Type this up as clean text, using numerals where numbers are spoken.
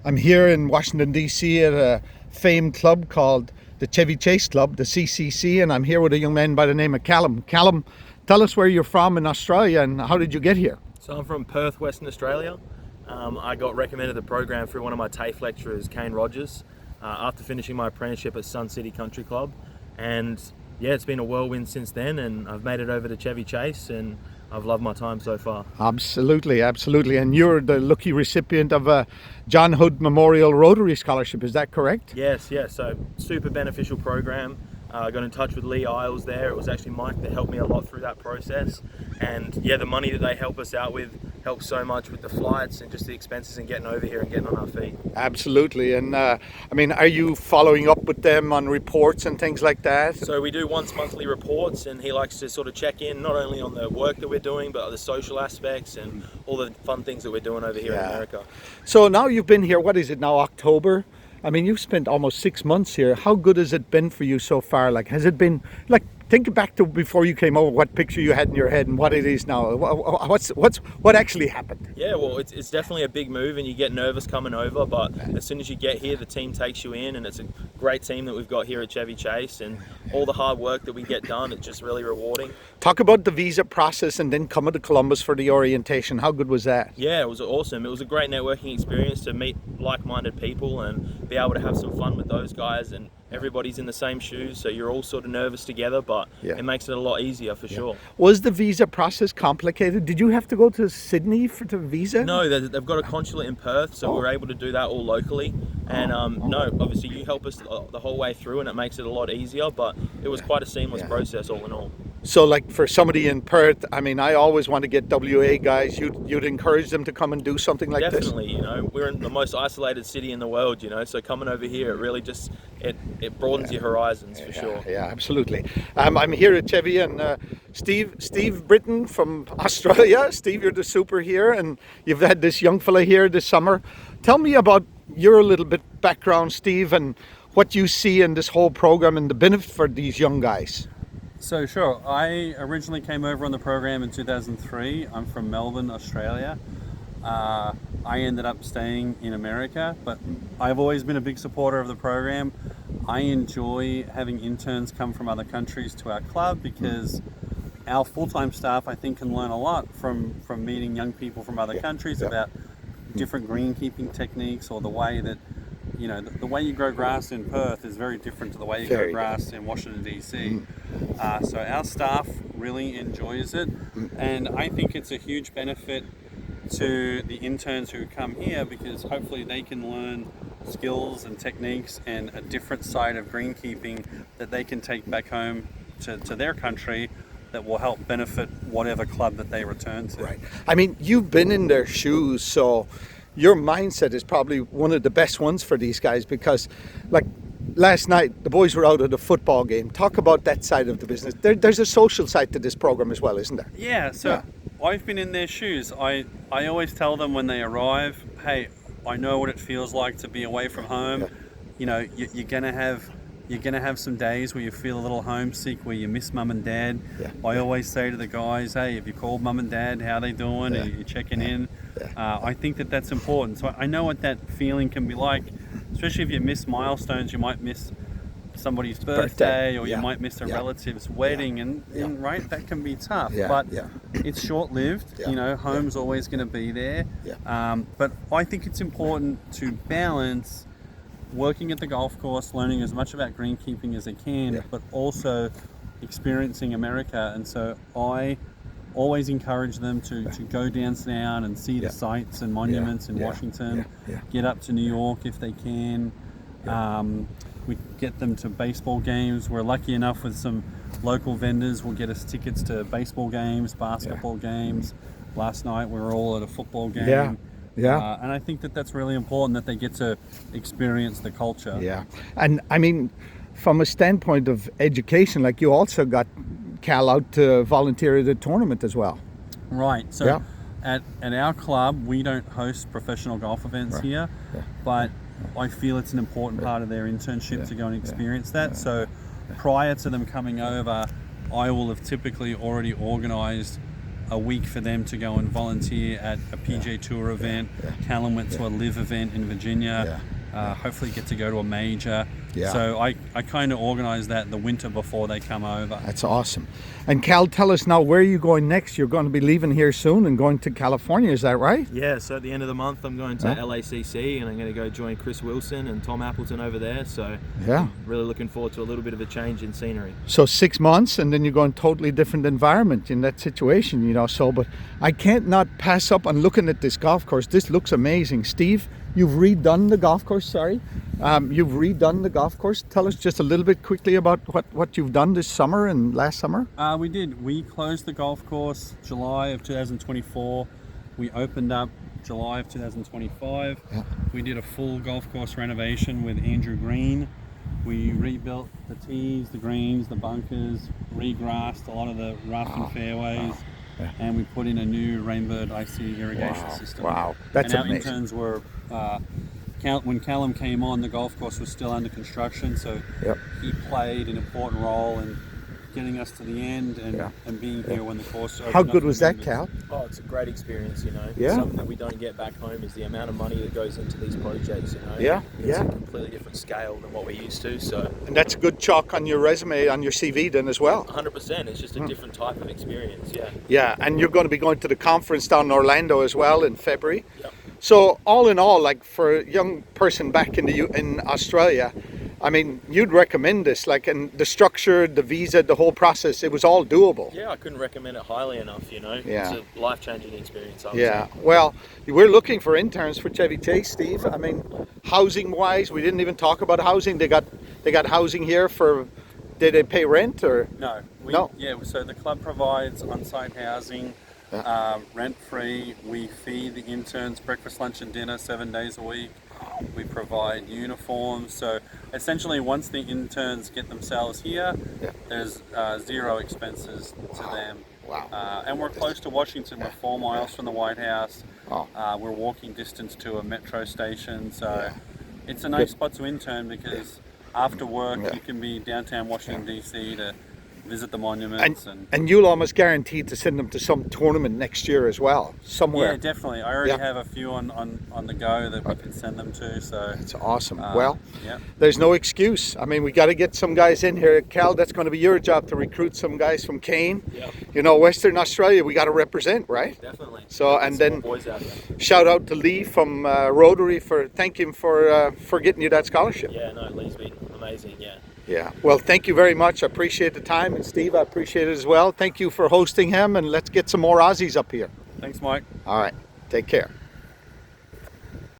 I'm here in Washington, D.C. at a famed club called the Chevy Chase Club, the CCC, and I'm here with a young man by the name of Callum. Callum, tell us where you're from in Australia and how did you get here? So I'm from Perth, Western Australia. I got recommended the program through one of my TAFE lecturers, Kane Rogers, after finishing my apprenticeship at Sun City Country Club. And yeah, it's been a whirlwind since then, and I've made it over to Chevy Chase, and I've loved my time so far. Absolutely, absolutely. And you're the lucky recipient of a John Hood Memorial Rotary Scholarship, is that correct? Yes. So super beneficial program. I got in touch with Lee Isles there. It was actually Mike that helped me a lot through that process. And yeah, the money that they help us out with helps so much with the flights and just the expenses and getting over here and getting on our feet. Absolutely. And are you following up with them on reports and things like that? So we do once monthly reports, and he likes to sort of check in not only on the work that we're doing, but the social aspects and all the fun things that we're doing over here in America. So now you've been here, what is it now, October? I mean, you've spent almost 6 months here. How good has it been for you so far? Like, has it been, like, think back to before you came over, what picture you had in your head and what it is now. What actually happened? Yeah, well, it's definitely a big move, and you get nervous coming over, but as soon as you get here, the team takes you in, and it's a great team that we've got here at Chevy Chase, and all the hard work that we get done, it's just really rewarding. Talk about the visa process and then coming to Columbus for the orientation. How good was that? Yeah, it was awesome. It was a great networking experience to meet like-minded people and be able to have some fun with those guys, and everybody's in the same shoes, so you're all sort of nervous together, but it makes it a lot easier for sure. Was the visa process complicated? Did you have to go to Sydney for the visa? No, they've got a consulate in Perth, so we're able to do that all locally. And no, obviously you help us the whole way through, and it makes it a lot easier, but it was quite a seamless process all in all. So like for somebody in Perth, I mean, I always want to get WA guys, you'd encourage them to come and do something like this? Definitely, you know, we're in the most isolated city in the world, you know, so coming over here, it really just, it broadens your horizons for sure. Yeah, absolutely. I'm here at Chevy, and Steve Britton from Australia. Steve, you're the super here, and you've had this young fella here this summer. Tell me about your little bit background, Steve, and what you see in this whole program and the benefit for these young guys. So sure, I originally came over on the program in 2003. I'm from Melbourne, Australia. I ended up staying in America, but I've always been a big supporter of the program. I enjoy having interns come from other countries to our club because our full-time staff, I think, can learn a lot from meeting young people from other countries about different greenkeeping techniques, or the way that, you know, the way you grow grass in Perth is very different to the way you grow grass in Washington, D.C. So our staff really enjoys it, and I think it's a huge benefit to the interns who come here, because hopefully they can learn skills and techniques and a different side of greenkeeping that they can take back home to their country, that will help benefit whatever club that they return to. Right. I mean, you've been in their shoes, so your mindset is probably one of the best ones for these guys, because like last night the boys were out at a football game. Talk about that side of the business. There's a social side to this program as well, isn't there? Yeah, so I've been in their shoes. I always tell them when they arrive, hey, I know what it feels like to be away from home. You know, you're gonna have some days where you feel a little homesick, where you miss mum and dad. I always say to the guys, hey, have you called mum and dad? How are they doing? Are you checking in? I think that's important. So I know what that feeling can be like, especially if you miss milestones. You might miss somebody's birthday, or you might miss a relative's wedding, and right, that can be tough. But it's short-lived. You know, home's always going to be there. But I think it's important to balance working at the golf course, learning as much about greenkeeping as they can, but also experiencing America. And so I always encourage them to go down and see the sites and monuments in Washington, get up to New York if they can. We get them to baseball games. We're lucky enough with some local vendors will get us tickets to baseball games, basketball games. Last night we were all at a football game. And I think that's really important, that they get to experience the culture. And I mean, from a standpoint of education, like you also got Cal out to volunteer at the tournament as well. Right. So at our club, we don't host professional golf events here, but I feel it's an important part of their internship to go and experience that. So prior to them coming over, I will have typically already organised a week for them to go and volunteer at a PJ Tour event. Callum went to a live event in Virginia. Hopefully get to go to a major. So I kind of organise that the winter before they come over. That's awesome. And Cal, tell us now, where are you going next? You're going to be leaving here soon and going to California, is that right? Yeah, so at the end of the month I'm going to LACC, and I'm going to go join Chris Wilson and Tom Appleton over there. So I'm really looking forward to a little bit of a change in scenery. So 6 months and then you go in totally different environment in that situation, you know. So, but I can't not pass up on looking at this golf course. This looks amazing. Steve, you've redone the golf course, you've redone the golf course. Tell us just a little bit quickly about what you've done this summer and last summer. We did. We closed the golf course July of 2024. We opened up July of 2025. We did a full golf course renovation with Andrew Green. We rebuilt the tees, the greens, the bunkers, regrassed a lot of the rough and fairways. And we put in a new Rainbird IC irrigation system. That's and our amazing. interns were, when Callum came on, the golf course was still under construction, so he played an important role in getting us to the end and being here when the course opened. How good up was that, Cal? Oh, it's a great experience, you know. Something that we don't get back home is the amount of money that goes into these projects, you know. It's a completely different scale than what we're used to. So. And that's a good chalk on your resume, on your CV then as well. 100%. It's just a different type of experience, Yeah, and you're going to be going to the conference down in Orlando as well in February. So all in all, like for a young person back in Australia, I mean, you'd recommend this, like, and the structure, the visa, the whole process, it was all doable. Yeah, I couldn't recommend it highly enough, you know. It's a life-changing experience, I would say. Well, we're looking for interns for Chevy Chase, Steve. I mean, housing-wise, we didn't even talk about housing. They got housing here for, did they pay rent or? No. Yeah, so the club provides on-site housing, rent-free. We feed the interns breakfast, lunch and dinner 7 days a week. We provide uniforms. So essentially, once the interns get themselves here, there's zero expenses to them. And we're close to Washington. We're 4 miles from the White House. We're walking distance to a metro station. So it's a nice spot to intern because after work you can be downtown Washington, D.C. to visit the monuments. And you'll almost guaranteed to send them to some tournament next year as well, somewhere. Yeah, definitely. I already have a few on the go that we can send them to. So it's awesome. There's no excuse. I mean, we got to get some guys in here. Cal, that's going to be your job to recruit some guys from Kane. You know, Western Australia, we got to represent, right? Definitely. So, and then boys out there. Shout out to Lee from Rotary thank him for getting you that scholarship. Yeah, no, Lee's been amazing, Yeah, well, thank you very much. I appreciate the time. And Steve, I appreciate it as well. Thank you for hosting him, and let's get some more Aussies up here. Thanks, Mike. All right, take care.